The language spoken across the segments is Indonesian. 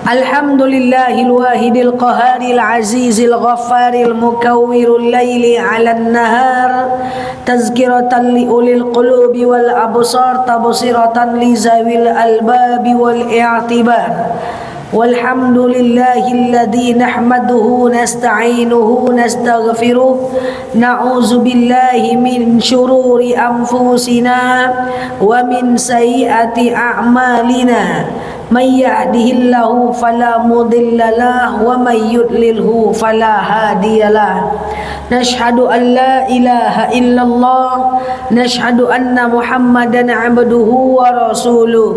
الحمد لله الواحد القهار العزيز الغفار المكور الليل على النهار تذكرة لأولي القلوب والأبصار تبصرة لذوي الألباب والاعتبار والحمد لله الذي نحمده نستعينه نستغفره نعوذ بالله من شرور أنفسنا ومن سيئات أعمالنا من يهده الله فلا مضل له ومن يضلله فلا هادي له نشهد أن لا إله إلا الله نشهد أن محمدا عبده ورسوله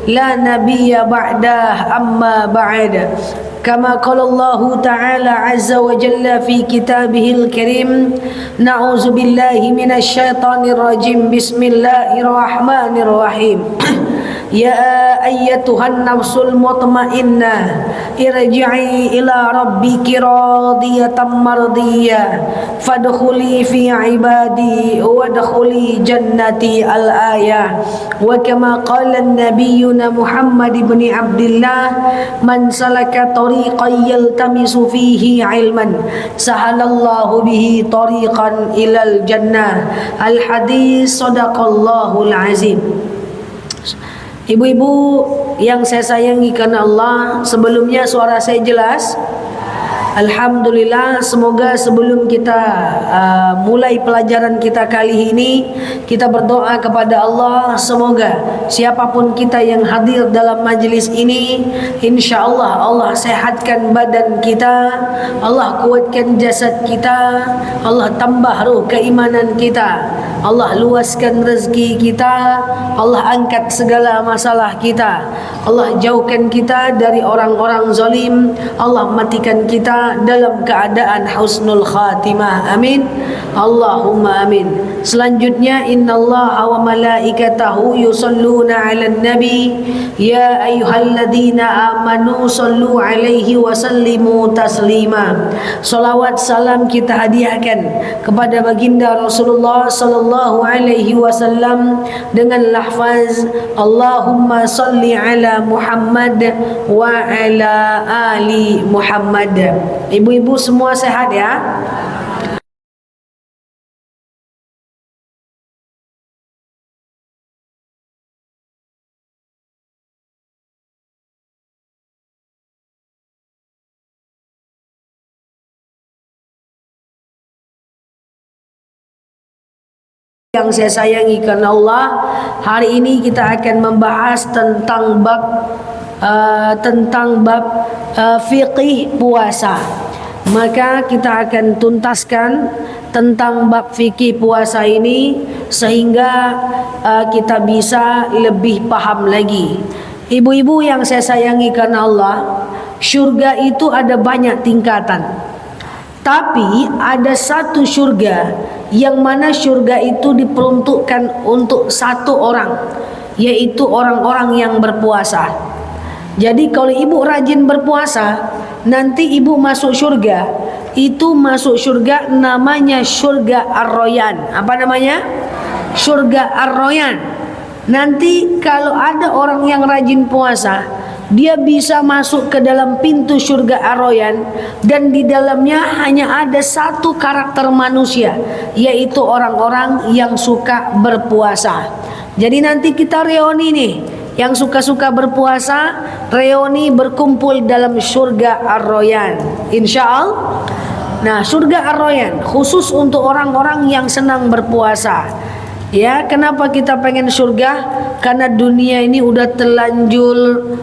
لا نبي بعده أما بعد كما قال الله تعالى عز وجل في كتابه الكريم نعوذ بالله من الشيطان الرجيم بسم الله الرحمن الرحيم يا أيتها النفس المطمئنة ارجعي إلى ربك راضية مرضية فادخلي في عبادي وادخلي جنتي الآية وكما قال نبينا محمد بن عبد الله من سلك طريقا يلتمس فيه علما سهل الله به طريقا إلى الجنة الحديث صدق الله العظيم. Ibu-ibu yang saya sayangi karena Allah, sebelumnya suara saya jelas? Alhamdulillah, semoga sebelum kita mulai pelajaran kita kali ini, kita berdoa kepada Allah, semoga siapapun kita yang hadir dalam majlis ini, insya Allah Allah sehatkan badan kita, Allah kuatkan jasad kita, Allah tambah ruh keimanan kita, Allah luaskan rezeki kita, Allah angkat segala masalah kita, Allah jauhkan kita dari orang-orang zalim, Allah matikan kita dalam keadaan husnul khatimah. Amin. Allahumma amin. Selanjutnya innallaha wa malaikatahu yusalluna 'alan nabi ya ayyuhalladzina amanu sallu 'alaihi wa sallimu taslima. Salawat salam kita hadiahkan kepada baginda Rasulullah sallallahu alaihi wasallam dengan lafaz Allahumma salli ala Muhammad wa ala ali Muhammad. Ibu-ibu semua sehat ya? Yang saya sayangi karena Allah, hari ini kita akan membahas tentang bab fiqih puasa. Maka kita akan tuntaskan tentang bab fikih puasa ini sehingga kita bisa lebih paham lagi. Ibu-ibu yang saya sayangi karena Allah, syurga itu ada banyak tingkatan. Tapi ada satu syurga yang mana syurga itu diperuntukkan untuk satu orang, yaitu orang-orang yang berpuasa. Jadi kalau ibu rajin berpuasa, nanti ibu masuk syurga. Itu masuk syurga namanya syurga Ar-Royan. Apa namanya? Syurga Ar-Royan. Nanti kalau ada orang yang rajin puasa, dia bisa masuk ke dalam pintu syurga Ar-Royan, dan di dalamnya hanya ada satu karakter manusia, yaitu orang-orang yang suka berpuasa. Jadi nanti kita reuni nih, yang suka-suka berpuasa, reuni berkumpul dalam syurga Ar-Royan, insya Allah. Nah, syurga Ar-Royan khusus untuk orang-orang yang senang berpuasa. Ya, kenapa kita pengen surga? Karena dunia ini udah terlanjur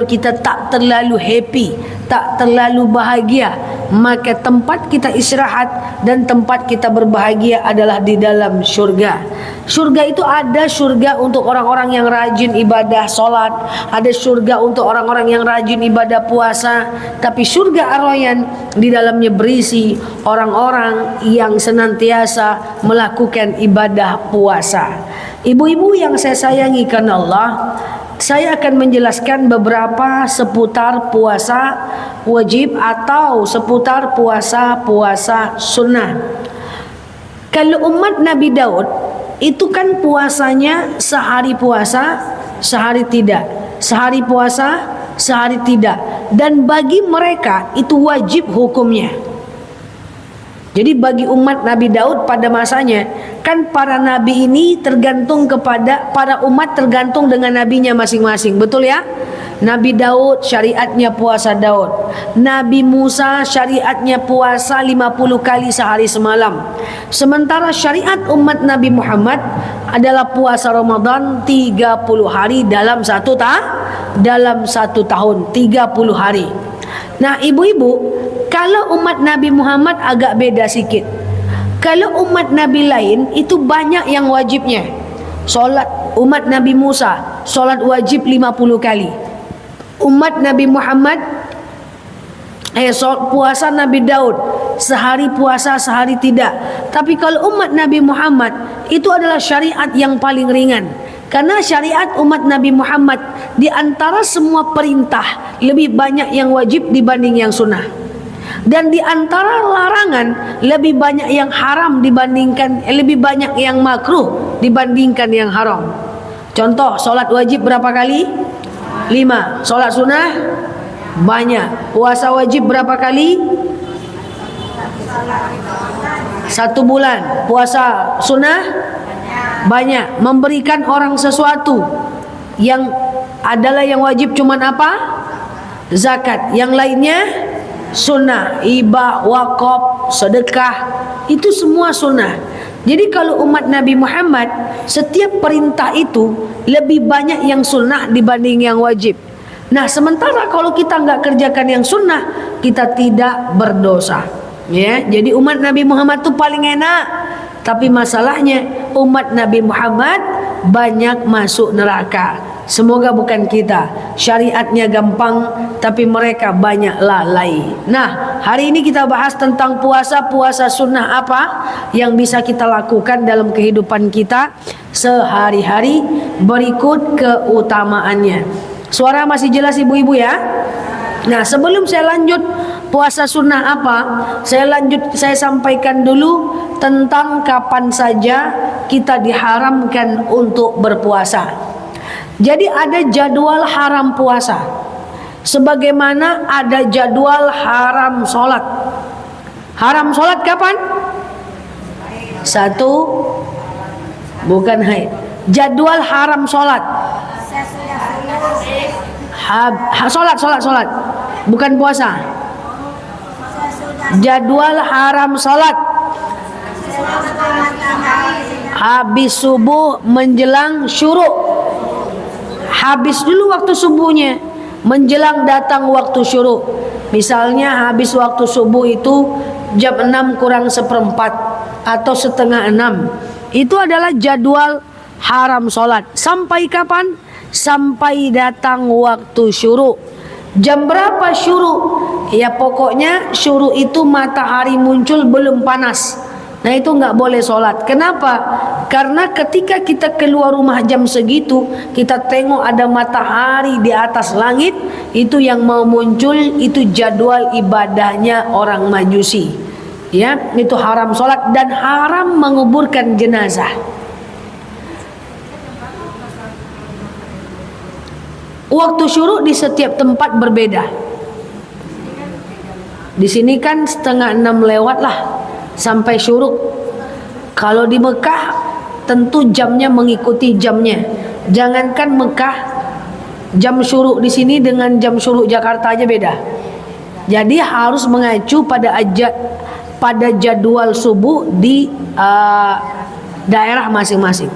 kita tak terlalu happy, tak terlalu bahagia. Maka tempat kita istirahat dan tempat kita berbahagia adalah di dalam surga. Surga itu ada surga untuk orang-orang yang rajin ibadah sholat, ada surga untuk orang-orang yang rajin ibadah puasa. Tapi surga Ar-Royan di dalamnya berisi orang-orang yang senantiasa melakukan ibadah puasa. Ibu-ibu yang saya sayangi karena Allah, saya akan menjelaskan beberapa seputar puasa wajib atau seputar puasa sunnah. Kalau umat Nabi Daud itu kan puasanya sehari puasa, sehari tidak. Sehari puasa, sehari tidak. Dan bagi mereka itu wajib hukumnya. Jadi bagi umat Nabi Daud pada masanya, kan para nabi ini tergantung kepada para umat, tergantung dengan nabinya masing-masing. Betul ya? Nabi Daud syariatnya puasa Daud. Nabi Musa syariatnya puasa 50 kali sehari semalam. Sementara syariat umat Nabi Muhammad adalah puasa Ramadan 30 hari dalam satu tahun, 30 hari. Nah, ibu-ibu, kalau umat Nabi Muhammad agak beda sikit. Kalau umat Nabi lain itu banyak yang wajibnya. Solat umat Nabi Musa, solat wajib 50 kali. Umat Nabi Muhammad puasa Nabi Daud, sehari puasa sehari tidak. Tapi kalau umat Nabi Muhammad itu adalah syariat yang paling ringan. Karena syariat umat Nabi Muhammad di antara semua perintah lebih banyak yang wajib dibanding yang sunnah. Dan di antara larangan lebih banyak yang haram dibandingkan lebih banyak yang makruh dibandingkan yang haram. Contoh, solat wajib berapa kali? 5. Solat sunnah banyak. Puasa wajib berapa kali? 1 bulan. Puasa sunnah banyak. Memberikan orang sesuatu yang adalah yang wajib cuman apa? Zakat. Yang lainnya sunnah, hibah, wakaf, sedekah, itu semua sunnah. Jadi kalau umat Nabi Muhammad, setiap perintah itu lebih banyak yang sunnah dibanding yang wajib. Nah, sementara kalau kita nggak kerjakan yang sunnah, kita tidak berdosa. Ya, jadi umat Nabi Muhammad itu paling enak. Tapi masalahnya umat Nabi Muhammad banyak masuk neraka. Semoga bukan kita. Syariatnya gampang, tapi mereka banyak lalai. Nah, hari ini kita bahas tentang puasa. Puasa sunnah apa yang bisa kita lakukan dalam kehidupan kita sehari-hari. Berikut keutamaannya. Suara masih jelas ibu-ibu ya? Nah, sebelum saya lanjut puasa sunnah apa, saya sampaikan dulu tentang kapan saja kita diharamkan untuk berpuasa. Jadi ada jadwal haram puasa, sebagaimana ada jadwal haram sholat. Haram sholat kapan? 1, bukan haid. Jadwal haram sholat. Sholat, bukan puasa. Jadwal haram sholat habis subuh menjelang syuruk. Habis dulu waktu subuhnya, menjelang datang waktu syuruk. Misalnya habis waktu subuh itu jam 6 kurang seperempat atau setengah 6. Itu adalah jadwal haram sholat. Sampai kapan? Sampai datang waktu syuruk. Jam berapa syuruk? Ya pokoknya syuruk itu matahari muncul belum panas. Nah itu nggak boleh sholat. Kenapa? Karena ketika kita keluar rumah jam segitu, kita tengok ada matahari di atas langit, itu yang mau muncul itu jadwal ibadahnya orang Majusi. Ya, itu haram sholat dan haram menguburkan jenazah. Waktu syuruk di setiap tempat berbeda. Di sini kan setengah 6 lewat lah sampai syuruk. Kalau di Mekah tentu jamnya mengikuti jamnya. Jangankan Mekah, jam syuruk di sini dengan jam syuruk Jakarta aja beda. Jadi harus mengacu pada jadwal subuh di daerah masing-masing.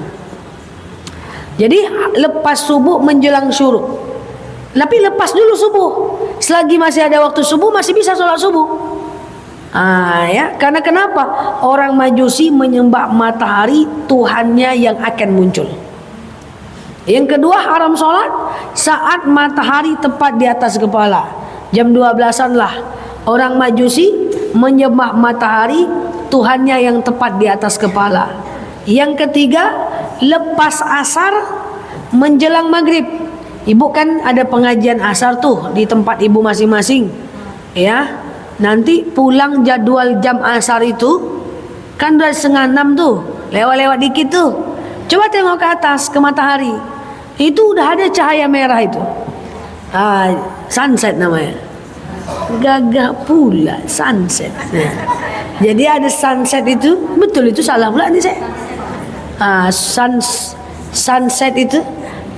Jadi lepas subuh menjelang syuruk. Tapi lepas dulu subuh. Selagi masih ada waktu subuh masih bisa sholat subuh. Ya, karena kenapa? Orang Majusi menyembah matahari Tuhannya yang akan muncul. Yang kedua haram sholat saat matahari tepat di atas kepala. Jam 12-an lah. Orang Majusi menyembah matahari Tuhannya yang tepat di atas kepala. Yang ketiga lepas asar menjelang maghrib. Ibu kan ada pengajian asar tuh di tempat ibu masing-masing. Ya, nanti pulang jadwal jam asar itu kan udah setengah 6 tuh, lewat-lewat dikit tuh. Coba tengok ke atas ke matahari, itu udah ada cahaya merah itu. Sunset namanya. Gagah pula sunset. Nah, jadi ada sunset itu, betul itu salah pula nih saya. Sunset itu,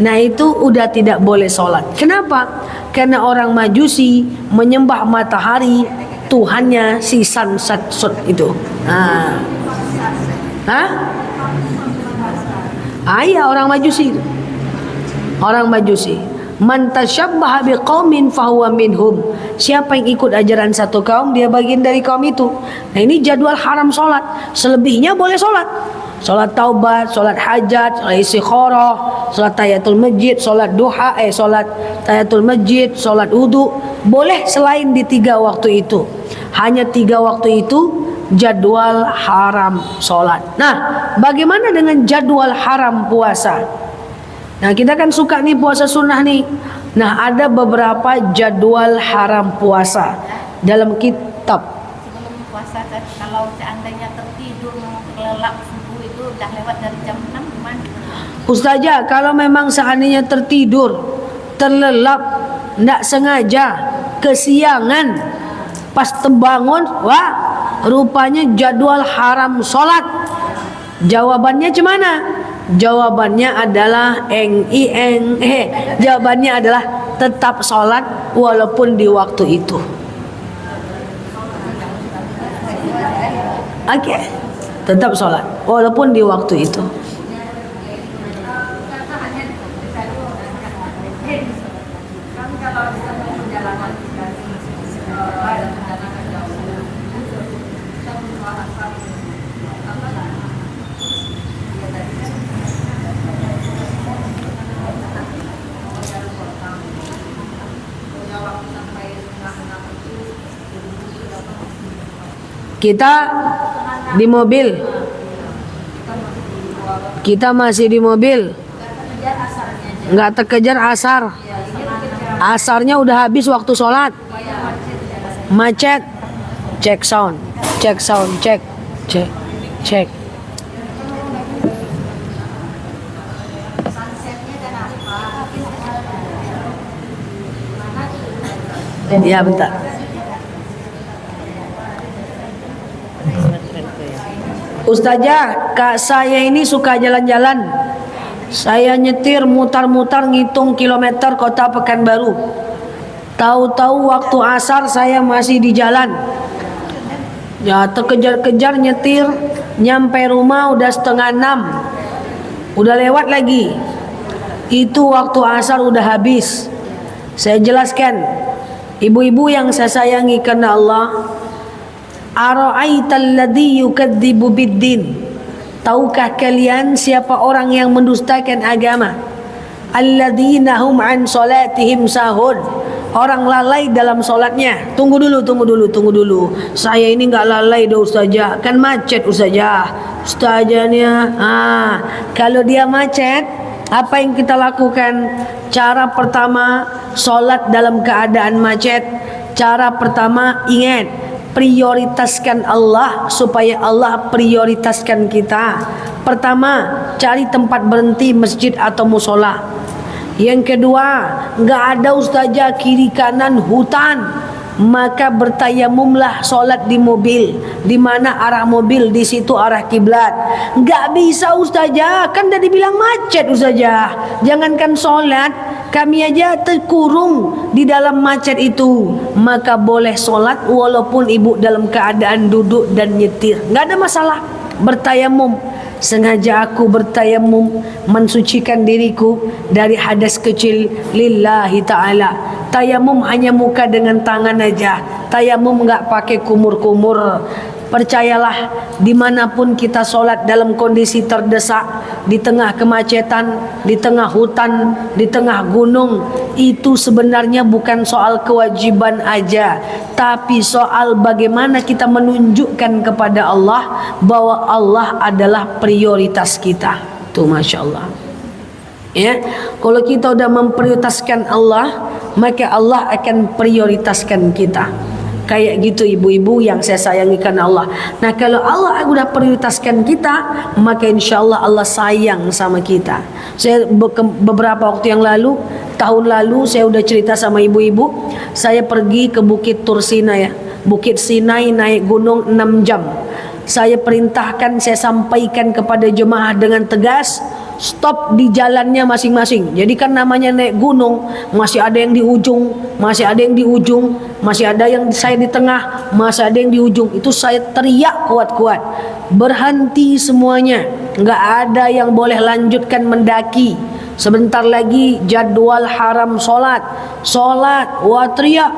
nah itu udah tidak boleh sholat. Kenapa? Karena orang Majusi menyembah matahari, Tuhannya si sunset itu. Iya, orang Majusi. Orang Majusi. Man tasyabbaha biqaumin fahuwa minhum. Siapa yang ikut ajaran satu kaum, dia bagian dari kaum itu. Nah, ini jadwal haram sholat. Selebihnya boleh sholat. Sholat taubat, sholat hajat, sholat istikharah, sholat tahiyatul masjid, sholat duha, sholat tahiyatul masjid, sholat wudu. Boleh selain di 3 waktu itu. Hanya 3 waktu itu jadwal haram sholat. Nah, bagaimana dengan jadwal haram puasa? Nah, kita kan suka nih puasa sunnah nih. Nah, ada beberapa jadwal haram puasa dalam kitab. Sebelum puasa, kalau seandainya tertidur terlelap subuh itu udah lewat dari jam 6 gimana? Ustazah, kalau memang seandainya tertidur, terlelap, tidak sengaja, kesiangan, pas terbangun, wah, rupanya jadwal haram sholat. Jawabannya gimana? Jawabannya adalah jawabannya adalah tetap sholat walaupun di waktu itu. Oke, tetap sholat walaupun di waktu itu. Kita di mobil. Kita masih di mobil. Nggak terkejar asar. Asarnya udah habis waktu sholat. Macet. Cek sound. Cek sound. Cek. Cek. Cek. Ya, bentar. Ustazah, kak saya ini suka jalan-jalan. Saya nyetir mutar-mutar ngitung kilometer kota Pekanbaru. Tahu-tahu waktu asar saya masih di jalan. Ya, terkejar-kejar nyetir, nyampe rumah udah 5:30. Udah lewat lagi. Itu waktu asar udah habis. Saya jelaskan, ibu-ibu yang saya sayangi karena Allah, ara'aital ladzi yukadzibu biddin. Tahukah kalian siapa orang yang mendustakan agama? Alladzina hum an salatihim sahun. Orang lalai dalam solatnya. Tunggu dulu. Saya ini nggak lalai dah ustazah. Kan macet ustazah. Ustazahnya, kalau dia macet, apa yang kita lakukan? Cara pertama, solat dalam keadaan macet. Cara pertama, ingat, prioritaskan Allah supaya Allah prioritaskan kita. Pertama, cari tempat berhenti masjid atau musola. Yang kedua, nggak ada ustazah kiri kanan hutan, maka bertayamumlah solat di mobil. Di mana arah mobil, di situ arah kiblat. Nggak bisa ustazah, kan udah dibilang macet ustazah. Jangankan solat, kami aja terkurung di dalam macet itu. Maka boleh solat walaupun ibu dalam keadaan duduk dan nyetir, nggak ada masalah. Bertayamum, sengaja aku bertayamum mensucikan diriku dari hadas kecil lillahi ta'ala. Tayamum hanya muka dengan tangan aja. Tayamum nggak pakai kumur-kumur. Percayalah, dimanapun kita sholat dalam kondisi terdesak, di tengah kemacetan, di tengah hutan, di tengah gunung, itu sebenarnya bukan soal kewajiban aja, tapi soal bagaimana kita menunjukkan kepada Allah bahwa Allah adalah prioritas kita. Tuh, Masya Allah. Ya, kalau kita udah memprioritaskan Allah, maka Allah akan prioritaskan kita. Kayak gitu ibu-ibu yang saya sayangi karena Allah. Nah, kalau Allah udah prioritaskan kita, maka insya Allah Allah sayang sama kita. Saya beberapa waktu yang lalu tahun lalu saya udah cerita sama ibu-ibu, saya pergi ke Bukit Tursina ya. Bukit Sinai naik gunung 6 jam. Saya perintahkan, saya sampaikan kepada jemaah dengan tegas, stop di jalannya masing-masing. Jadi kan namanya naik gunung, masih ada yang di ujung, masih ada yang di ujung, masih ada yang saya di tengah, masih ada yang di ujung. Itu saya teriak kuat-kuat, berhenti semuanya, nggak ada yang boleh lanjutkan mendaki. Sebentar lagi jadwal haram solat. Wah teriak,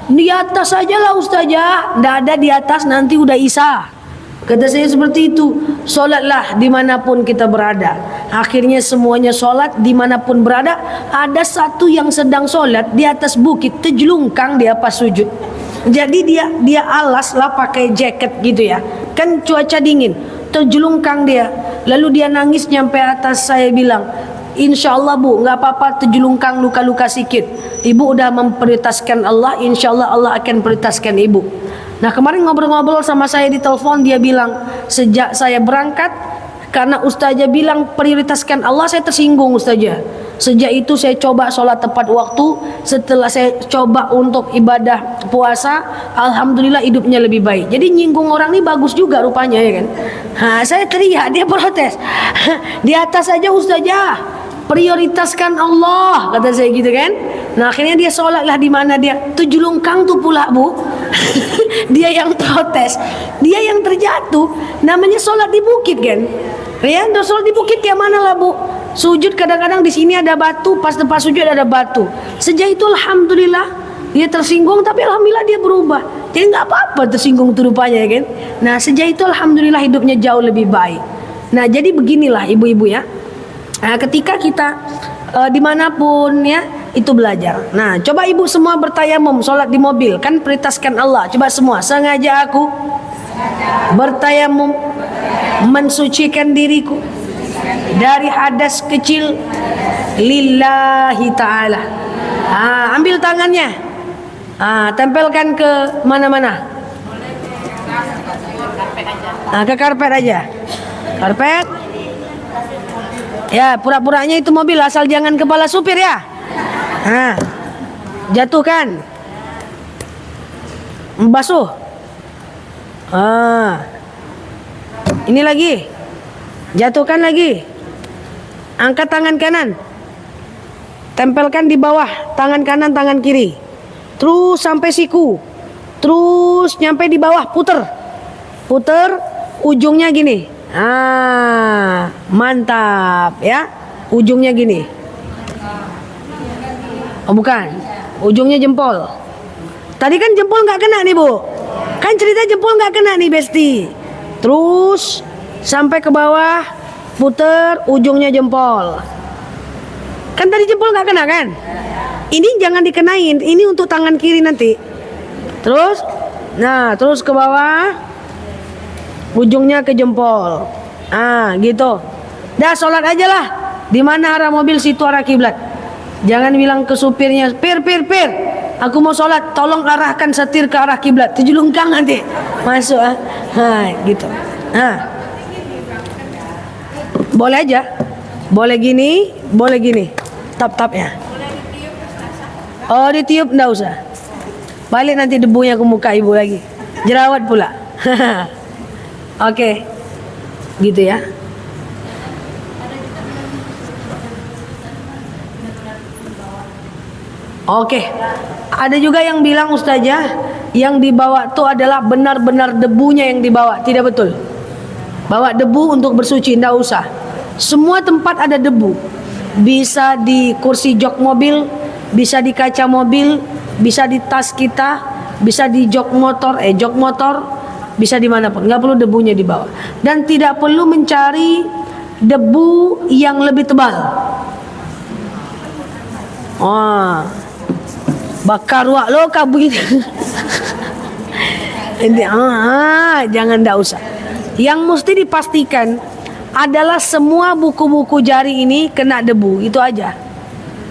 di atas saja lah ustazah, nggak ada di atas, nanti udah isya. Kata saya seperti itu. Solatlah dimanapun kita berada. Akhirnya semuanya solat dimanapun berada. Ada satu yang sedang solat di atas bukit, terjelungkang di atas sujud. Jadi dia alas lah pakai jaket gitu ya. Kan cuaca dingin, terjelungkang dia. Lalu dia nangis nyampe atas, saya bilang, insya Allah bu, nggak apa-apa terjelungkang luka-luka sikit. Ibu udah memprioritaskan Allah, insya Allah Allah akan prioritaskan ibu. Nah kemarin ngobrol-ngobrol sama saya di telepon, dia bilang sejak saya berangkat, karena ustazah bilang prioritaskan Allah, saya tersinggung ustazah. Sejak itu saya coba sholat tepat waktu. Setelah saya coba untuk ibadah puasa, alhamdulillah hidupnya lebih baik. Jadi nyinggung orang ini bagus juga rupanya ya kan. Saya teriak, dia protes. Di atas saja ustazah, prioritaskan Allah, kata saya gitu kan. Nah akhirnya dia sholatlah di mana dia terjelungkang tuh pula bu. Dia yang protes, dia yang terjatuh. Namanya sholat di bukit kan. Ya, sholat di bukit kayak mana lah bu? Sujud kadang-kadang di sini ada batu, pas tempat sujud ada batu. Sejak itu alhamdulillah dia tersinggung, tapi alhamdulillah dia berubah. Jadi nggak apa-apa tersinggung tuh rupanya ya kan. Nah sejak itu alhamdulillah hidupnya jauh lebih baik. Nah jadi beginilah ibu-ibu ya. Nah, ketika kita dimanapun ya itu belajar. Nah coba ibu semua bertayamum sholat di mobil, kan prioritaskan Allah. Coba semua, sengaja aku bertayamum mensucikan diriku dari hadas kecil lillahi ta'ala. Ambil tangannya, tempelkan ke mana-mana. Ke karpet aja. Karpet. Ya, pura-puranya itu mobil, asal jangan kepala supir ya. Jatuhkan. Basuh. Ini lagi. Jatuhkan lagi. Angkat tangan kanan. Tempelkan di bawah tangan kanan, tangan kiri. Terus sampai siku. Terus nyampe di bawah, puter. Puter ujungnya gini. Mantap ya. Ujungnya gini. Oh bukan, ujungnya jempol. Tadi kan jempol nggak kena nih bu. Kan cerita jempol nggak kena nih besti. Terus sampai ke bawah, puter ujungnya jempol. Kan tadi jempol nggak kena kan? Ini jangan dikenain. Ini untuk tangan kiri nanti. Terus, nah terus ke bawah, ujungnya ke jempol. Gitu. Dah sholat aja lah. Di mana arah mobil situ arah kiblat. Jangan bilang ke supirnya, pir, aku mau sholat, tolong arahkan setir ke arah kiblat. Terjelungkang nanti masuk. Gitu. Boleh aja. Boleh gini, boleh gini. Tap-tapnya. Oh ditiup enggak usah. Balik nanti debunya ke muka ibu lagi. Jerawat pula. Oke. Gitu ya. Oke. Ada juga yang bilang ustazah, yang dibawa itu adalah benar-benar debunya yang dibawa. Tidak betul. Bawa debu untuk bersuci, tidak usah. Semua tempat ada debu. Bisa di kursi jok mobil, bisa di kaca mobil, bisa di tas kita, bisa di jok motor, bisa dimanapun. Nggak perlu debunya dibawa. Dan tidak perlu mencari debu yang lebih tebal. Bakar wak lo kabu gitu. Jangan, ndak usah. Yang mesti dipastikan adalah semua buku-buku jari ini kena debu, itu aja.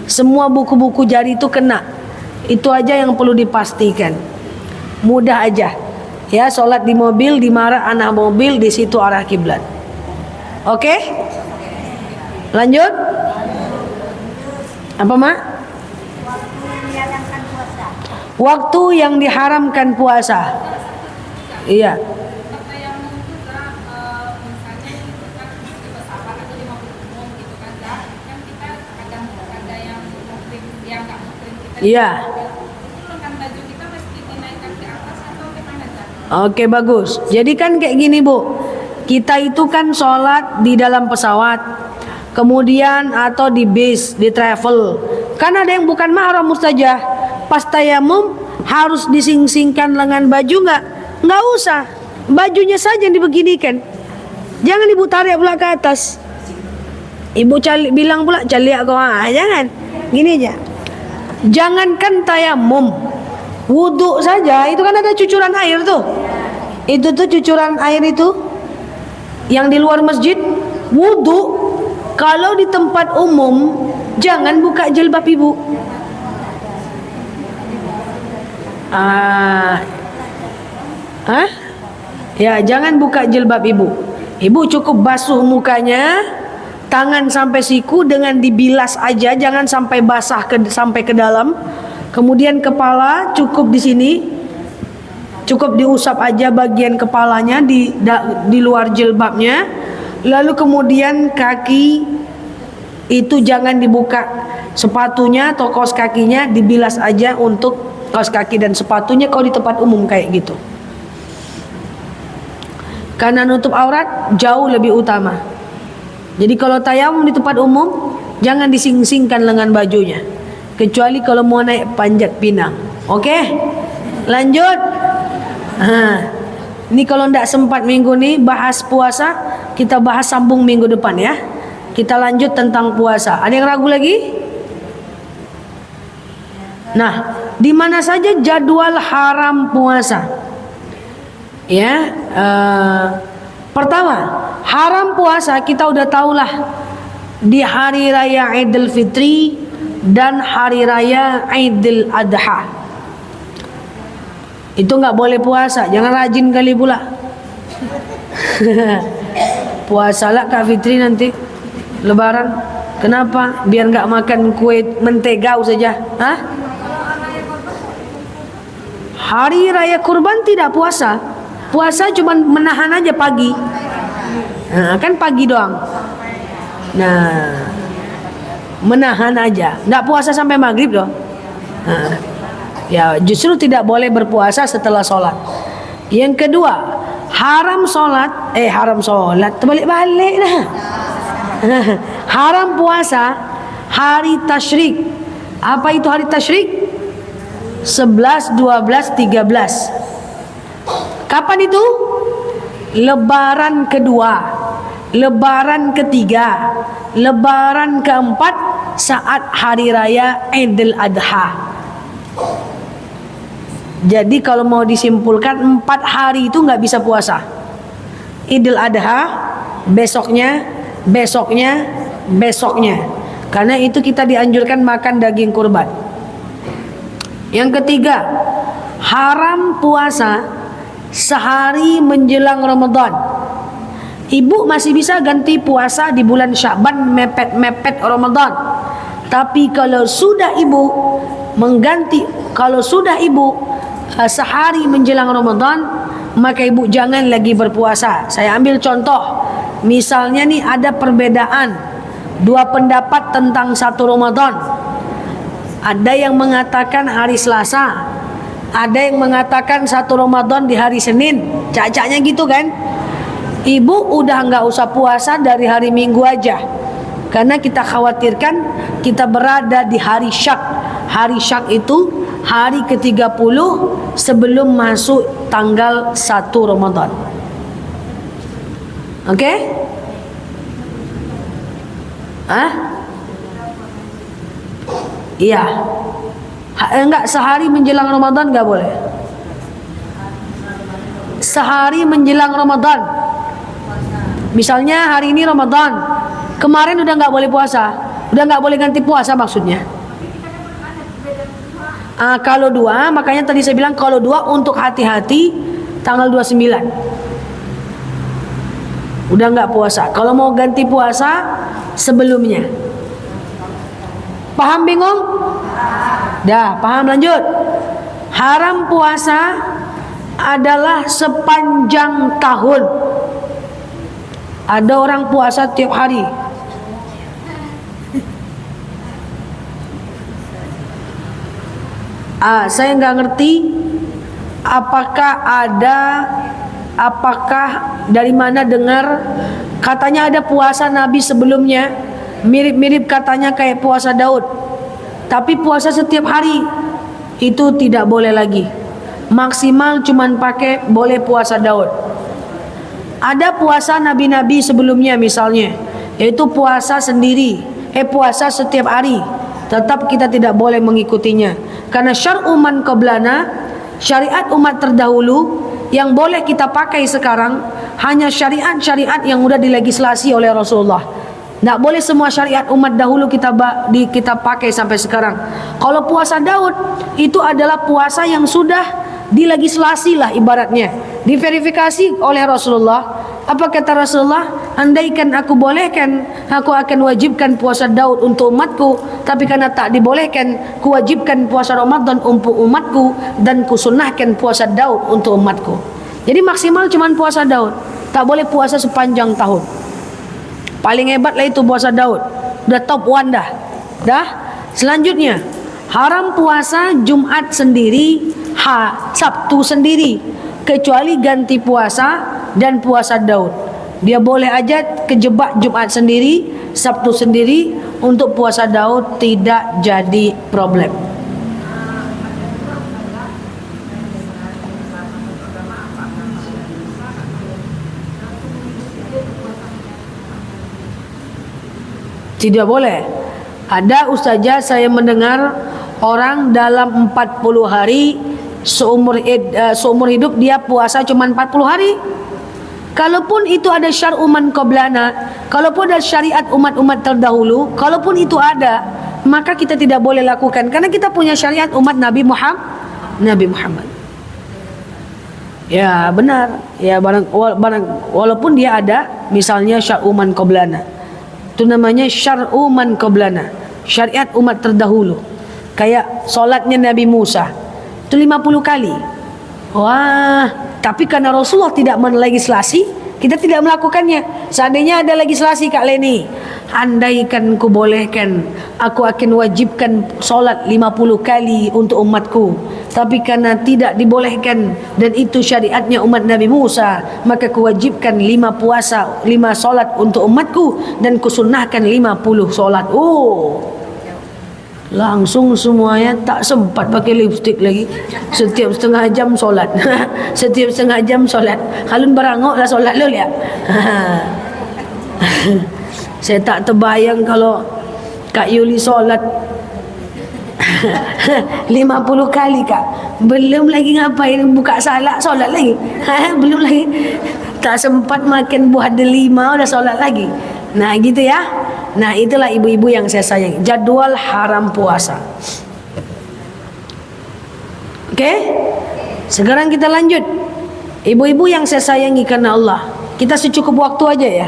Semua buku-buku jari itu kena. Itu aja yang perlu dipastikan. Mudah aja. Ya, sholat di mobil, di mana anak mobil, di situ arah kiblat. Oke? Lanjut. Apa mak? Waktu yang diharamkan puasa. Iya. Pertayamum juga misalnya itu kan di pesawat atau di mobil umum gitu kan kan kita ada yang muhrim yang nggak muhrim kita Iya. itu lengan baju kita mesti dinaikkan ke atas atau gimana Zak? Oke, bagus. Jadi kan kayak gini, Bu. Kita itu kan sholat di dalam pesawat, kemudian atau di bis, di travel. Kan ada yang bukan mahram mustajah. Pas tayamum harus dising-singkan lengan baju nggak? Nggak usah. Bajunya saja yang dibeginikan. Jangan ibu tarik pula ke atas. Ibu bilang pula caliak kau. Jangan. Gini aja. Jangankan tayamum, wudhu saja itu kan ada cucuran air tuh. Itu tuh cucuran air itu yang di luar masjid. Wudhu kalau di tempat umum jangan buka jilbab ibu. Ya, jangan buka jilbab ibu. Ibu cukup basuh mukanya, tangan sampai siku dengan dibilas aja, jangan sampai basah sampai ke dalam. Kemudian kepala cukup di sini, cukup diusap aja bagian kepalanya di luar jilbabnya. Lalu kemudian kaki itu jangan dibuka, sepatunya atau kaos kakinya dibilas aja untuk kaos kaki dan sepatunya kalau di tempat umum kayak gitu. Karena nutup aurat jauh lebih utama. Jadi kalau tayamum di tempat umum jangan dising-singkan lengan bajunya, kecuali kalau mau naik panjat pinang. Oke, lanjut. Ini kalau tidak sempat minggu nih bahas puasa, kita bahas sambung minggu depan ya. Kita lanjut tentang puasa. Ada yang ragu lagi? Nah, di mana saja jadwal haram puasa? Ya, pertama, haram puasa kita udah tahulah di hari raya Idul Fitri dan hari raya Idul Adha. Itu nggak boleh puasa, jangan rajin kali pula. Puasalah Kak Fitri nanti Lebaran. Kenapa? Biar nggak makan kue mentegau saja. Hah? Hari raya kurban tidak puasa. Puasa cuma menahan aja pagi. Nah, kan pagi doang. Nah, menahan aja. Nggak puasa sampai maghrib doh. Nah, ya justru tidak boleh berpuasa setelah sholat. Yang kedua, haram sholat. Terbalik-balik dah. Haram puasa hari tasyrik. Apa itu hari tasyrik? 11, 12, 13. Kapan itu? Lebaran kedua, Lebaran ketiga, Lebaran keempat saat hari raya Idul Adha. Jadi kalau mau disimpulkan 4 hari itu nggak bisa puasa. Idul Adha, besoknya, besoknya, besoknya. Karena itu kita dianjurkan makan daging kurban. Yang ketiga, haram puasa sehari menjelang Ramadan. Ibu masih bisa ganti puasa di bulan Sya'ban mepet-mepet Ramadan. Tapi kalau sudah ibu sehari menjelang Ramadan, maka ibu jangan lagi berpuasa. Saya ambil contoh. Misalnya nih ada perbedaan 2 pendapat tentang 1 Ramadan. Ada yang mengatakan hari Selasa, ada yang mengatakan 1 Ramadan di hari Senin. Cacaknya gitu kan. Ibu udah nggak usah puasa dari hari Minggu aja, karena kita khawatirkan kita berada di hari Syak. Hari Syak itu hari ke-30 sebelum masuk tanggal 1 Ramadan. Oke? Iya. Enggak, sehari menjelang Ramadan enggak boleh. Sehari menjelang Ramadan. Misalnya hari ini Ramadan, kemarin udah enggak boleh puasa, udah enggak boleh ganti puasa maksudnya. Kalau 2, makanya tadi saya bilang kalau 2 untuk hati-hati tanggal 29. Udah enggak puasa. Kalau mau ganti puasa sebelumnya. Paham bingung? Dah, paham, lanjut. Haram puasa adalah sepanjang tahun. Ada orang puasa tiap hari. Saya nggak ngerti apakah dari mana dengar katanya ada puasa Nabi sebelumnya mirip-mirip katanya kayak puasa Daud, tapi puasa setiap hari itu tidak boleh lagi. Maksimal cuman pakai boleh puasa Daud. Ada puasa nabi-nabi sebelumnya misalnya, yaitu puasa sendiri, puasa setiap hari. Tetap kita tidak boleh mengikutinya. Karena syar'u man qablana, syariat umat terdahulu yang boleh kita pakai sekarang hanya syariat-syariat yang sudah dilegislasi oleh Rasulullah. Tidak boleh semua syariat umat dahulu kita pakai sampai sekarang. Kalau puasa Daud itu adalah puasa yang sudah dilegislasi lah ibaratnya, diverifikasi oleh Rasulullah. Apa kata Rasulullah? Andaikan aku bolehkan, aku akan wajibkan puasa Daud untuk umatku, tapi karena tak dibolehkan, kuwajibkan puasa Ramadan untuk umatku dan kusunnahkan puasa Daud untuk umatku. Jadi maksimal cuman puasa Daud, tak boleh puasa sepanjang tahun. Paling hebat lah itu puasa Daud, udah top one dah. Selanjutnya haram puasa Jumat sendiri, Sabtu sendiri, kecuali ganti puasa dan puasa Daud. Dia boleh aja kejebak Jumat sendiri, Sabtu sendiri. Untuk puasa Daud tidak jadi problem. Tidak boleh. Ada ustazah saya mendengar orang dalam 40 hari seumur hidup dia puasa cuma 40 hari. Kalaupun itu ada syar'u man qablana, kalaupun ada syariat umat-umat terdahulu, kalaupun itu ada, maka kita tidak boleh lakukan karena kita punya syariat umat Nabi Muhammad. Ya benar. Ya walaupun dia ada misalnya syar'u man qablana. Itu namanya syar'u man qablana, syariat umat terdahulu. Kayak solatnya Nabi Musa itu 50 kali. Wah, tapi karena Rasulullah tidak melegislasi, kita tidak melakukannya. Seandainya ada legislasi Kak Leni, andaikan kubolehkan, aku akan wajibkan solat 50 kali untuk umatku. Tapi karena tidak dibolehkan dan itu syariatnya umat Nabi Musa, maka kuwajibkan 5 solat untuk umatku dan kusunnahkan 50 solat. Langsung semuanya tak sempat pakai lipstick lagi. Setiap setengah jam solat. Setiap setengah jam solat. Halun berangok lah solat lo lihat. Saya tak terbayang kalau Kak Yuli solat 50 kali Kak. Belum lagi ngapain buka salak solat lagi. Belum lagi. Tak sempat makan buah delima udah solat lagi. Nah gitu ya. Nah itulah ibu-ibu yang saya sayangi. Jadwal haram puasa. Oke? Sekarang kita lanjut. Ibu-ibu yang saya sayangi karena Allah, kita secukup waktu aja ya.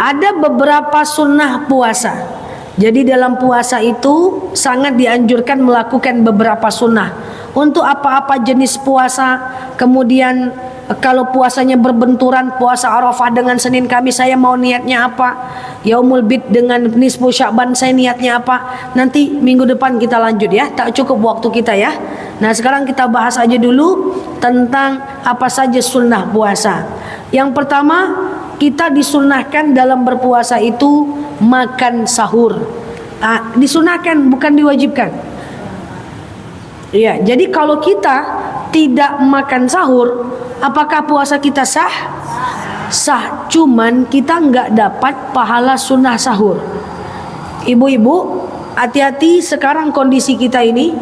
Ada beberapa sunnah puasa. Jadi dalam puasa itu sangat dianjurkan melakukan beberapa sunnah. Untuk apa-apa jenis puasa, kemudian kalau puasanya berbenturan, puasa Arafah dengan Senin Kamis, saya mau niatnya apa? Yaumul Bid dengan nisfu Sya'ban, saya niatnya apa? Nanti minggu depan kita lanjut ya. Tak cukup waktu kita ya. Nah sekarang kita bahas aja dulu tentang apa saja sunnah puasa. Yang pertama, kita disunnahkan dalam berpuasa itu makan sahur. Disunnahkan, bukan diwajibkan. Ya, jadi kalau kita tidak makan sahur, apakah puasa kita sah? Sah, cuman kita nggak dapat pahala sunnah sahur. Ibu-ibu, hati-hati sekarang kondisi kita ini,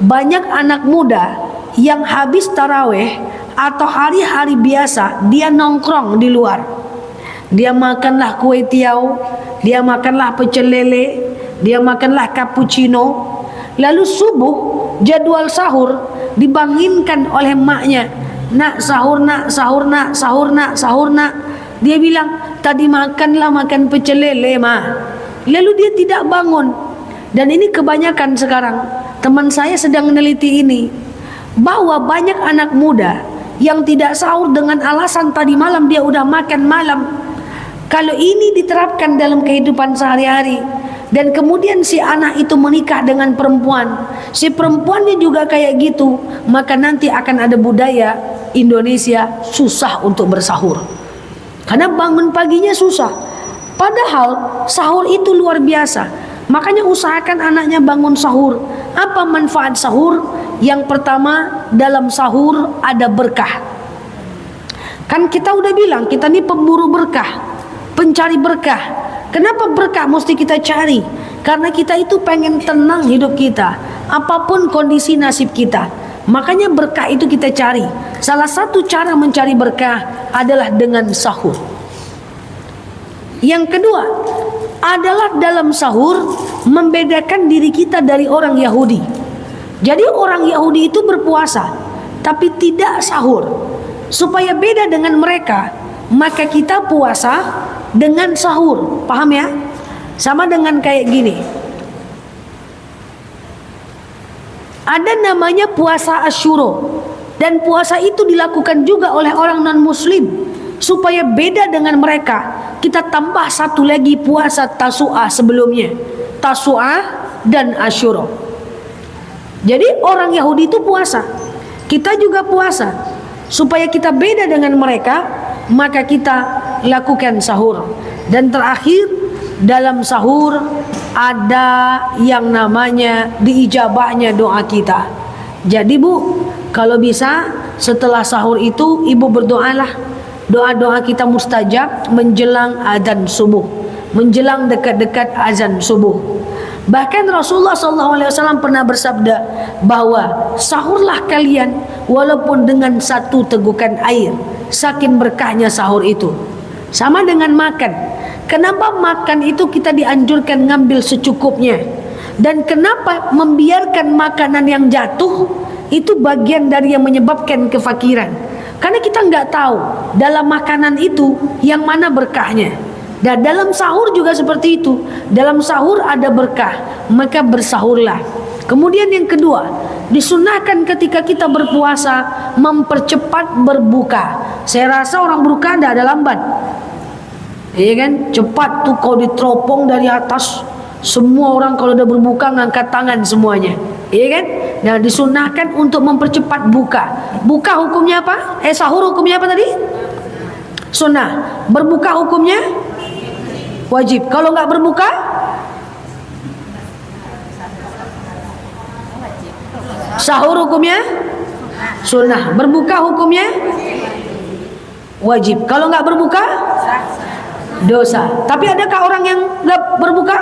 banyak anak muda yang habis taraweh atau hari-hari biasa dia nongkrong di luar. Dia makanlah kue tiaw, dia makanlah pecel lele, dia makanlah cappuccino. Lalu subuh jadwal sahur dibangunkan oleh maknya. Nak sahur, nak sahur, nak sahur, nak sahur, nak. Dia bilang tadi makan pecel lele mah. Lalu dia tidak bangun. Dan ini kebanyakan sekarang. teman saya sedang meneliti ini, bahwa banyak anak muda yang tidak sahur dengan alasan tadi malam dia udah makan malam. Kalau ini diterapkan dalam kehidupan sehari-hari, dan kemudian si anak itu menikah dengan perempuan, si perempuannya juga kayak gitu, maka nanti akan ada budaya Indonesia susah untuk bersahur, karena bangun paginya susah. Padahal sahur itu luar biasa. Makanya usahakan anaknya bangun sahur. Apa manfaat sahur? Yang pertama, dalam sahur ada berkah. Kan kita udah bilang, kita ini pemburu berkah, pencari berkah. Kenapa berkah mesti kita cari? Karena kita itu pengen tenang hidup kita, apapun kondisi nasib kita. Makanya berkah itu kita cari. Salah satu cara mencari berkah adalah dengan sahur. Yang kedua adalah dalam sahur membedakan diri kita dari orang Yahudi. Jadi orang Yahudi itu berpuasa tapi tidak sahur. Supaya beda dengan mereka, maka kita puasa dengan sahur. Paham ya? Sama dengan kayak gini. Ada namanya puasa Asyura, dan puasa itu dilakukan juga oleh orang non-muslim. Supaya beda dengan mereka, kita tambah satu lagi puasa Tasu'ah sebelumnya, Tasu'ah dan Asyura. Jadi orang Yahudi itu puasa, kita juga puasa. Supaya kita beda dengan mereka, maka kita lakukan sahur. Dan terakhir, dalam sahur ada yang namanya diijabahnya doa kita. Jadi Bu, kalau bisa setelah sahur itu ibu berdoalah. Doa-doa kita mustajab menjelang azan subuh, menjelang dekat-dekat azan subuh. Bahkan Rasulullah SAW pernah bersabda bahwa sahurlah kalian walaupun dengan satu tegukan air, saking berkahnya sahur itu. Sama dengan makan. Kenapa makan itu kita dianjurkan ngambil secukupnya? Dan kenapa membiarkan makanan yang jatuh itu bagian dari yang menyebabkan kefakiran? Karena kita nggak tahu dalam makanan itu yang mana berkahnya. Dan dalam sahur juga seperti itu. Dalam sahur ada berkah, maka bersahurlah. Kemudian yang kedua, disunahkan ketika kita berpuasa mempercepat berbuka. Saya rasa orang berbuka tidak ada lambat. Iya kan? Cepat tuh kau diteropong dari atas. Semua orang kalau udah berbuka ngangkat tangan semuanya. Iya kan? Nah, disunahkan untuk mempercepat buka. Buka hukumnya apa? Sahur hukumnya apa tadi? Sunnah. Berbuka hukumnya wajib. Kalau nggak berbuka, sahur hukumnya sunnah. Berbuka hukumnya wajib. Kalau nggak berbuka, dosa. Tapi adakah orang yang nggak berbuka?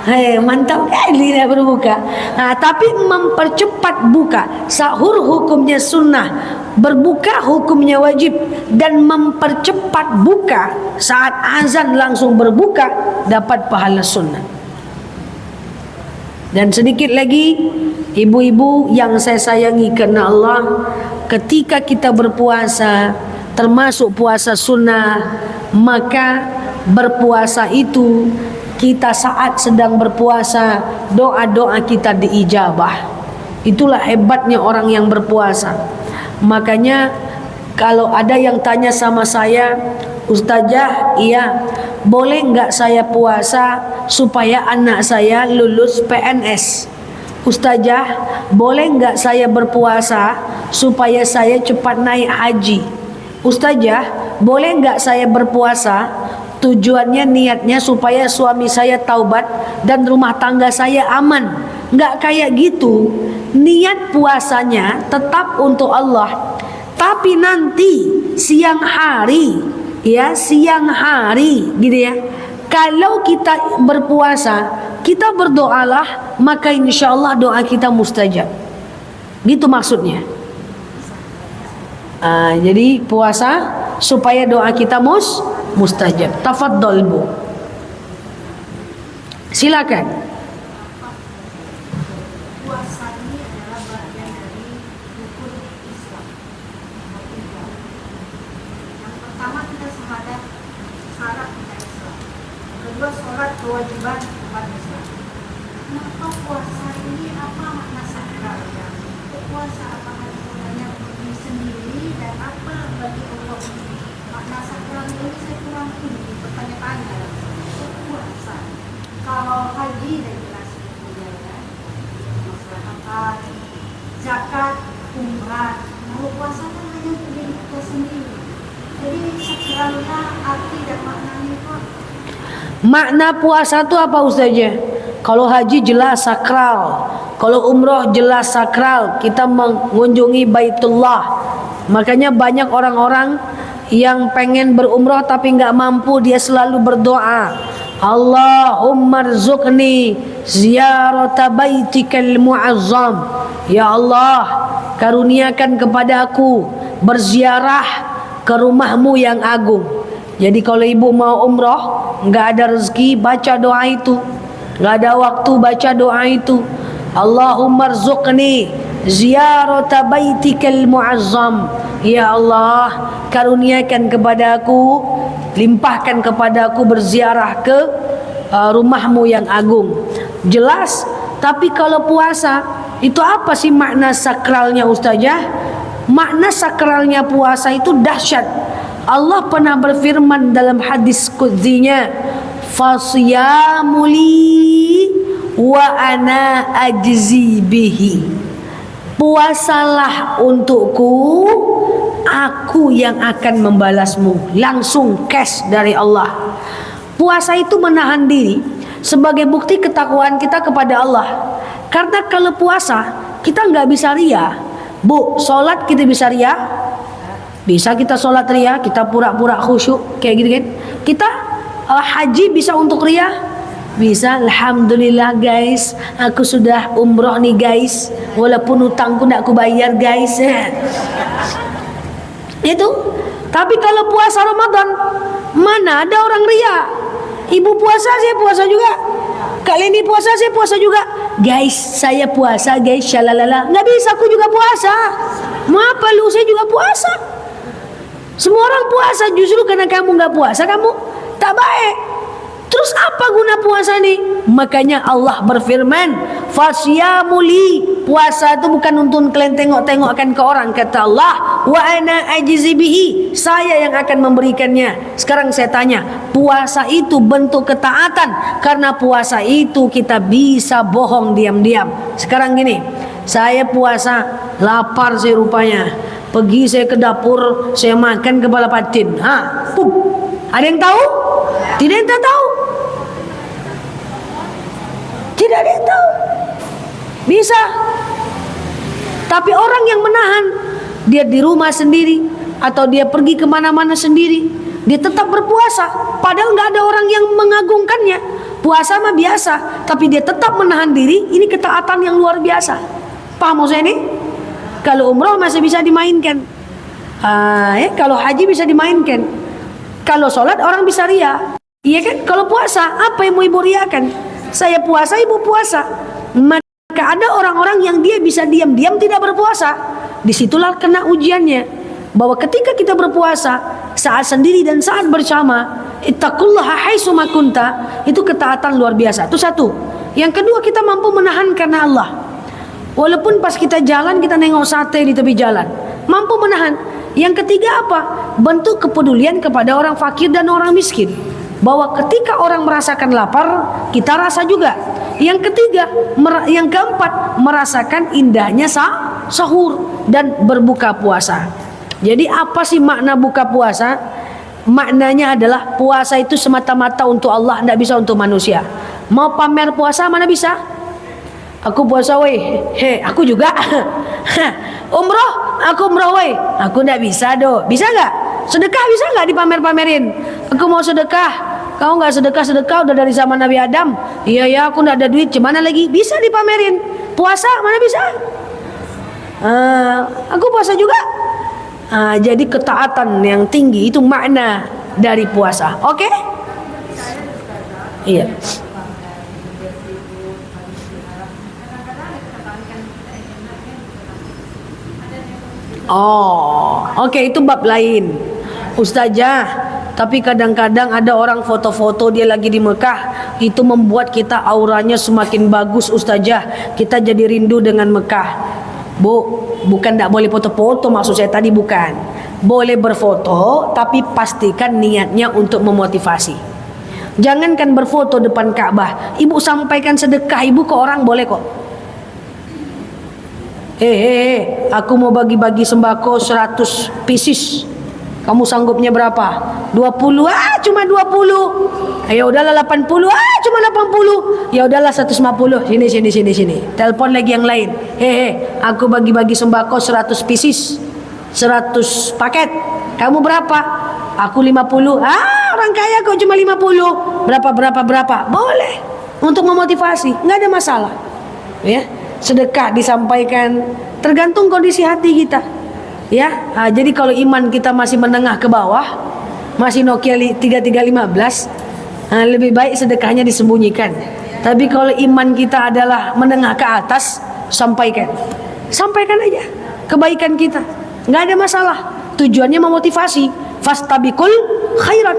Hei, mantap kali dia berbuka. Nah, tapi mempercepat buka. Sahur hukumnya sunnah, berbuka hukumnya wajib, dan mempercepat buka saat azan langsung berbuka dapat pahala sunnah. Dan sedikit lagi, ibu-ibu yang saya sayangi karena Allah, ketika kita berpuasa, termasuk puasa sunnah, maka berpuasa itu kita saat sedang berpuasa, doa-doa kita diijabah. Itulah hebatnya orang yang berpuasa. Makanya kalau ada yang tanya sama saya, Ustazah, iya, boleh nggak saya puasa supaya anak saya lulus PNS? Ustazah, boleh nggak saya berpuasa supaya saya cepat naik haji? Ustazah, boleh nggak saya berpuasa tujuannya niatnya supaya suami saya taubat dan rumah tangga saya aman? Nggak kayak gitu. Niat puasanya tetap untuk Allah, tapi nanti siang hari, ya siang hari gitu ya, kalau kita berpuasa, kita berdoalah, maka insya Allah doa kita mustajab. Gitu maksudnya. Jadi puasa supaya doa kita mustajab. Tafadhol Bu, silakan. Puasa ini adalah bagian dari rukun Islam. Yang pertama kita syahadat, syarat kita Islam. Yang kedua sholat kewajiban umat Islam. Kenapa puasa ini apa makna sakralnya? Puasa apakah hanya bagi sendiri dan apa bagi Allah? Makna sakralnya ini saya kurang ini bertanya-tanya. Puasa. Kalau haji dan jelas kemudian ya, masalah apa? Zakat, umrah. Kalau puasa kan hanya untuk diri kita sendiri. Jadi sakralnya arti dan maknanya itu apa? Makna puasa itu apa Ustazah? Kalau haji jelas sakral, kalau umroh jelas sakral, kita mengunjungi Baitullah. Makanya banyak orang-orang yang pengen berumroh tapi nggak mampu, dia selalu berdoa, Allahumma rzuqni ziyarata baitikal mu'azzam. Ya Allah, karuniakan kepada aku berziarah ke rumahmu yang agung. Jadi kalau ibu mau umroh, nggak ada rezeki, baca doa itu. Nggak ada waktu, baca doa itu. Allahumma rzuqni ziyarata baitikal mu'azzam. Ya Allah, karuniakan kepadaku, limpahkan kepadaku berziarah ke rumahmu yang agung. Jelas, tapi kalau puasa, itu apa sih makna sakralnya Ustazah? Makna sakralnya puasa itu dahsyat. Allah pernah berfirman dalam hadis qudzinya, fasiyamuli wa ana ajzi bihi. Puasalah untukku, aku yang akan membalasmu. Langsung cash dari Allah. Puasa itu menahan diri sebagai bukti ketakwaan kita kepada Allah. Karena kalau puasa kita nggak bisa ria. Bu, sholat kita bisa ria? Bisa kita sholat ria, kita pura-pura khusyuk kayak gitu kan. Kita haji bisa untuk ria? Bisa. Alhamdulillah guys, aku sudah umroh nih guys, walaupun utangku tidak aku bayar guys. Itu. Tapi kalau puasa Ramadan, mana ada orang ria? Ibu puasa, saya puasa juga. Kali ini puasa, saya puasa juga. Guys, saya puasa guys, syalalala. Nggak bisa, aku juga puasa. Maaf lu, saya juga puasa. Semua orang puasa, justru karena kamu nggak puasa, kamu tak baik. Terus apa guna puasa nih? Makanya Allah berfirman, fasyamuli. Puasa itu bukan untuk kalian tengok-tengokkan ke orang, kata Allah, wa ana ajzi bihi. Saya yang akan memberikannya. Sekarang saya tanya, puasa itu bentuk ketaatan, karena puasa itu kita bisa bohong diam-diam. Sekarang gini, saya puasa, lapar saya rupanya. Pergi saya ke dapur, saya makan kepala patin. Ada yang tahu? Tidak ada yang tahu. Tidak ada yang tahu. Bisa. Tapi orang yang menahan, dia di rumah sendiri atau dia pergi kemana-mana sendiri, dia tetap berpuasa. Padahal nggak ada orang yang mengagungkannya. Puasa mah biasa, tapi dia tetap menahan diri. Ini ketaatan yang luar biasa. Paham maksud ini? Kalau umroh masih bisa dimainkan, kalau haji bisa dimainkan, kalau sholat orang bisa ria, iya kan? Kalau puasa apa yang mau ibu riakan? Saya puasa, ibu puasa. Maka ada orang-orang yang dia bisa diam-diam tidak berpuasa. Disitulah kena ujiannya, bahwa ketika kita berpuasa saat sendiri dan saat bersama, ittaqullaha haitsuma kunta, itu ketaatan luar biasa. Itu satu. Yang kedua, kita mampu menahan karena Allah. Walaupun pas kita jalan, kita nengok sate di tepi jalan, mampu menahan. Yang ketiga apa? Bentuk kepedulian kepada orang fakir dan orang miskin, bahwa ketika orang merasakan lapar, kita rasa juga. Yang ketiga, yang keempat, merasakan indahnya sahur dan berbuka puasa. Jadi apa sih makna buka puasa? Maknanya adalah puasa itu semata-mata untuk Allah, tidak bisa untuk manusia. Mau pamer puasa mana bisa? Aku puasa weh, aku juga. Umroh, aku umroh weh, aku ndak bisa do. Bisa nggak? Sedekah bisa nggak dipamer-pamerin? Aku mau sedekah, kau nggak sedekah udah dari zaman Nabi Adam. Iya ya, aku ndak ada duit, gimana lagi? Bisa dipamerin. Puasa mana bisa? Aku puasa juga. Jadi ketaatan yang tinggi itu makna dari puasa. Oke? Iya. Oke, itu bab lain. Ustazah, Tapi kadang-kadang ada orang foto-foto dia lagi di Mekah, itu membuat kita auranya semakin bagus ustazah. Kita jadi rindu dengan Mekah. Bu, bukan tidak boleh foto-foto, maksud saya tadi bukan. Boleh berfoto, tapi pastikan niatnya untuk memotivasi. Jangankan berfoto depan Ka'bah, ibu sampaikan sedekah ibu ke orang boleh kok. Aku mau bagi-bagi sembako 100 pieces. Kamu sanggupnya berapa? 20. Cuma 20. Ya udahlah 80. Cuma 80. Ya udahlah 150. Sini. Telepon lagi yang lain. Aku bagi-bagi sembako 100 pieces. 100 paket. Kamu berapa? Aku 50. Orang kaya kok cuma 50. Berapa? Boleh. Untuk memotivasi, enggak ada masalah. Ya. Sedekah disampaikan tergantung kondisi hati kita. Ya, jadi kalau iman kita masih menengah ke bawah, masih Nokia 3315, lebih baik sedekahnya disembunyikan. Tapi kalau iman kita adalah menengah ke atas, sampaikan aja kebaikan kita, nggak ada masalah. Tujuannya memotivasi, fastabiqul khairat,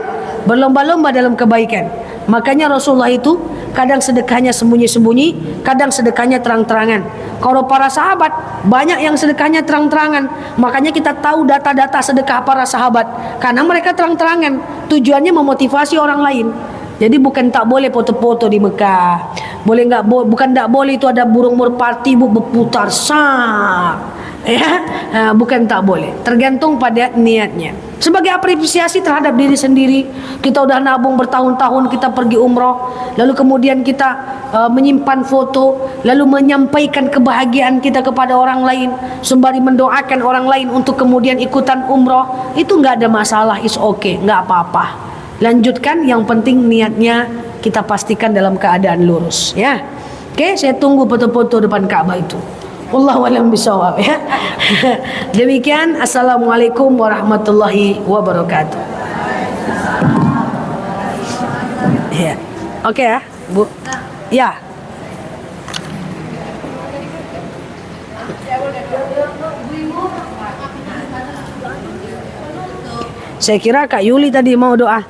berlomba-lomba dalam kebaikan. Makanya Rasulullah itu kadang sedekahnya sembunyi-sembunyi, kadang sedekahnya terang-terangan. Kalau para sahabat banyak yang sedekahnya terang-terangan. Makanya kita tahu data-data sedekah para sahabat karena mereka terang-terangan. Tujuannya memotivasi orang lain. Jadi bukan tak boleh foto-foto di Mekah. Bukan tak boleh itu ada burung merpati berputar sak. Ya, bukan tak boleh. Tergantung pada niatnya. Sebagai apresiasi terhadap diri sendiri, kita udah nabung bertahun-tahun, kita pergi umroh, lalu kemudian kita menyimpan foto, lalu menyampaikan kebahagiaan kita kepada orang lain, sembari mendoakan orang lain untuk kemudian ikutan umroh, itu nggak ada masalah, is okay, nggak apa-apa. Lanjutkan, yang penting niatnya kita pastikan dalam keadaan lurus, ya. Oke, saya tunggu foto-foto depan Ka'bah itu. Wallahu a'lam bishawab, ya. Demikian, assalamualaikum warahmatullahi wabarakatuh. Ya. Oke ya, Bu. Ya. Saya kira Kak Yuli tadi mau doa.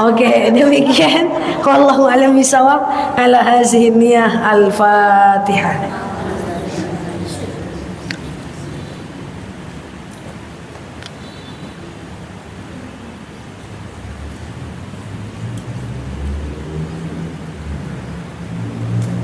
Oke, demikian. Wallahu a'lam bishawab. Ala hazihi niyah al-Fatihah.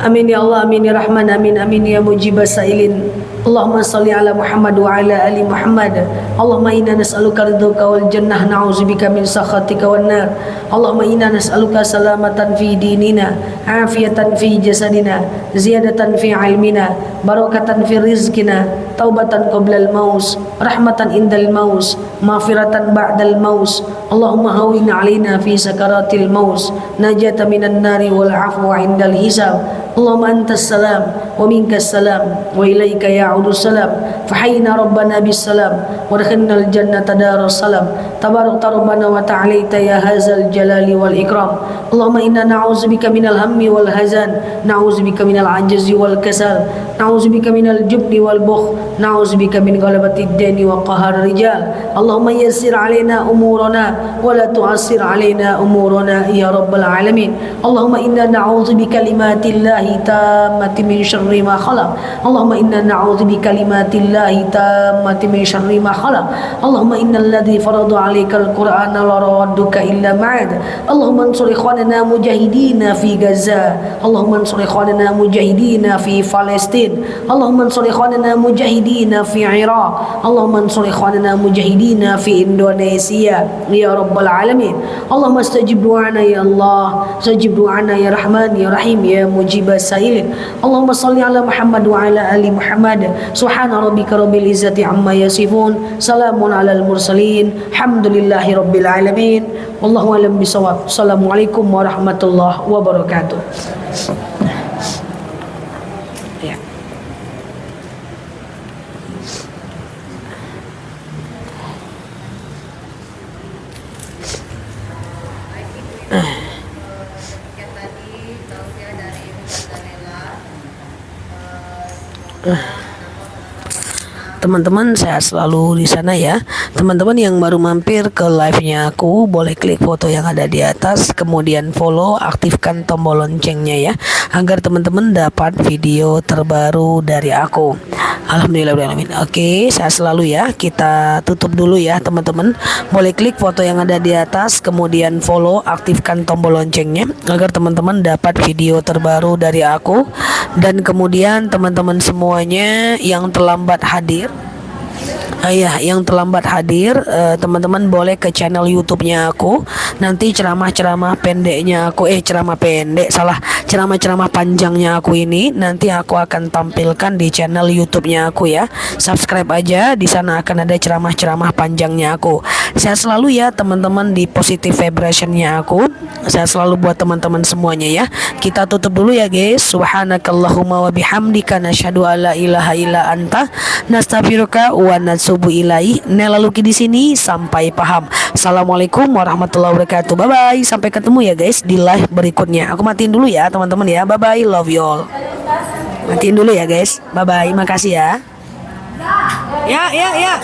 Amin ya Allah, amin ya Rahman, amin ya mujibas sailin. Allahumma salli ala Muhammad wa ala ali Muhammad. Allahumma inna nas'aluka ridhaka wal jannah, na'udzubika min sakhatika wan nar. Allahumma inna nas'aluka salamatan fi dinina, afiyatan fi jasadina, ziyadatan fi ilmina, barakatan fi rizqina, taubatan qabla al-maus, rahmatan indal maus, maghfiratan ba'dal maus. Allahumma hawwin 'alaina fi sakaratil maus, najata minan nari wal 'afwa indal hisab. Allahumma antas salam wa minkas salam wa ilaika ya'udus salam. Fahayyina rabbana bis salam wa dakhalnal jannata daras salam. Tabarakta rabbana wa ta'alaita ya hadzal jalali wal ikram. Allahumma inna na'udzubika minal hammi wal hazan, na'udzubika minal ajzi wal kasal, na'udzubika minal jubni wal bukhl, na'udzubika min ghalabati ad-dini wa qahar rijal. Allahumma yassir 'alaina umurana wa la tu'assir 'alaina umurana ya rabbal alamin. Allahumma inna na'udzubika limatillahi tammati min syarri ma khalaq. Allahumma inna na'udzubika limatillahi tammati min syarri ma khalaq. Allahumma innal ladzi farada 'alaikal qur'ana la radduka illa ma'ad. Allahumma ansur ikhwanana mujahidina fi Gaza. Allahumma ansur ikhwanana mujahidina fi Palestin. Allahumma ansur ikhwanana mujahidina fi Iraq. Allahumma ansur ikhwanana mujahidina fi Indonesia ya rabbal alamin. Allahumma istajib du'ana ya Allah, istajib du'ana ya Rahman ya Rahim ya mujibas sailin. Allahumma salli ala Muhammad wa ala ali Muhammad. Subhana rabbika rabbil izzati amma yasifun, salamun alal mursalin, alhamdulillahi rabbil alamin. Wallahu a'lam bishawab. Assalamualaikum warahmatullahi wabarakatuh. Ya. teman-teman sehat selalu di sana ya. Teman-teman yang baru mampir ke live-nya aku, boleh klik foto yang ada di atas, kemudian follow, aktifkan tombol loncengnya ya, agar teman-teman dapat video terbaru dari aku. Alhamdulillah. Oke, sehat selalu ya. Kita tutup dulu ya teman-teman. Boleh klik foto yang ada di atas, kemudian follow, aktifkan tombol loncengnya, agar teman-teman dapat video terbaru dari aku. Dan kemudian teman-teman semuanya yang terlambat hadir, yang terlambat hadir, teman-teman boleh ke channel YouTube-nya aku. Nanti ceramah-ceramah pendeknya aku, ceramah-ceramah panjangnya aku ini nanti aku akan tampilkan di channel YouTube-nya aku ya. Subscribe aja, di sana akan ada ceramah-ceramah panjangnya aku. Sehat selalu ya teman-teman di Positive Vibration-nya aku. Sehat selalu buat teman-teman semuanya ya. Kita tutup dulu ya guys. Subhanakallahumma wa bihamdika nasyhadu alla ilaha illa anta nastaghfiruka wa natubu ilaih. Nela Luki di sini, sampai paham. Assalamualaikum warahmatullahi wabarakatuh. Bye bye. Sampai ketemu ya guys di live berikutnya. Aku matiin dulu ya teman-teman ya. Bye bye. Love you all. Matiin dulu ya guys. Bye bye. Makasih ya. Ya.